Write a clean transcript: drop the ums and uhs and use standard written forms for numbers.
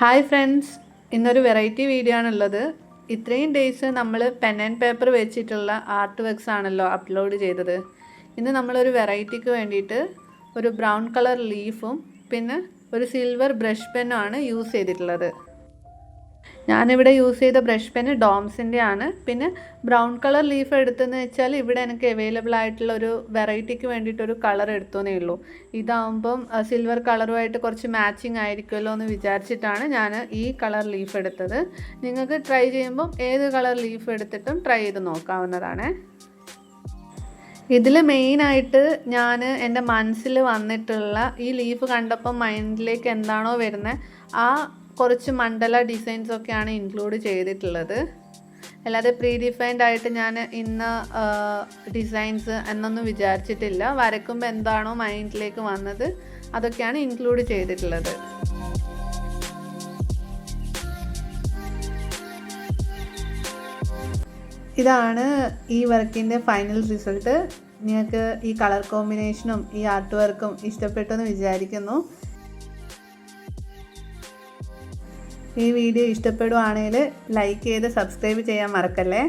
Hi friends, ഇന്നൊരു variety video ആണുള്ളത്. ഇത്രയും ഡേയ്സ് നമ്മൾ പെൻ ആൻഡ് പേപ്പർ വെച്ചിട്ടുള്ള ആർട്ട് വർക്ക്സ് ആണല്ലോ അപ്ലോഡ് ചെയ്തത്. ഇന്ന് നമ്മളൊരു വെറൈറ്റിക്ക് വേണ്ടിയിട്ട് ഒരു ബ്രൗൺ കളർ ലീഫും പിന്നെ ഒരു സിൽവർ ബ്രഷ് പെന്നും ആണ് യൂസ് ചെയ്തിട്ടുള്ളത്. ഞാനിവിടെ യൂസ് ചെയ്ത ബ്രഷ് പെന്ന് ഡോംസിൻ്റെ ആണ്. പിന്നെ ബ്രൗൺ കളർ ലീഫ് എടുത്തെന്ന് വെച്ചാൽ ഇവിടെ എനിക്ക് അവൈലബിൾ ആയിട്ടുള്ള ഒരു വെറൈറ്റിക്ക് വേണ്ടിയിട്ടൊരു കളർ എടുത്തേ ഉള്ളൂ. ഇതാകുമ്പം സിൽവർ കളറുമായിട്ട് കുറച്ച് മാച്ചിങ് ആയിരിക്കുമല്ലോ എന്ന് വിചാരിച്ചിട്ടാണ് ഞാൻ ഈ കളർ ലീഫ് എടുത്തത്. നിങ്ങൾക്ക് ട്രൈ ചെയ്യുമ്പം ഏത് കളർ ലീഫ് എടുത്തിട്ടും ട്രൈ ചെയ്ത് നോക്കാവുന്നതാണ്. ഇതിൽ മെയിനായിട്ട് ഞാൻ എൻ്റെ മനസ്സിൽ വന്നിട്ടുള്ള ഈ ലീഫ് കണ്ടപ്പം മൈൻഡിലേക്ക് എന്താണോ വരുന്നത് ആ കുറച്ച് മണ്ഡല ഡിസൈൻസ് ഒക്കെയാണ് ഇൻക്ലൂഡ് ചെയ്തിട്ടുള്ളത്. അല്ലാതെ പ്രീ ഡിഫൈൻഡ് ആയിട്ട് ഞാൻ ഇന്ന ഡിസൈൻസ് എന്നൊന്നും വിചാരിച്ചിട്ടില്ല. വരയ്ക്കുമ്പോൾ എന്താണോ മൈൻഡിലേക്ക് വന്നത് അതൊക്കെയാണ് ഇൻക്ലൂഡ് ചെയ്തിട്ടുള്ളത്. ഇതാണ് ഈ വർക്കിൻ്റെ ഫൈനൽ റിസൾട്ട്. നിങ്ങൾക്ക് ഈ കളർ കോമ്പിനേഷനും ഈ ആർട്ട് വർക്കും ഇഷ്ടപ്പെട്ടെന്ന് വിചാരിക്കുന്നു. ഈ വീഡിയോ ഇഷ്ടപ്പെടുവാണെങ്കിൽ ലൈക്ക് ചെയ്ത് സബ്സ്ക്രൈബ് ചെയ്യാൻ മറക്കല്ലേ.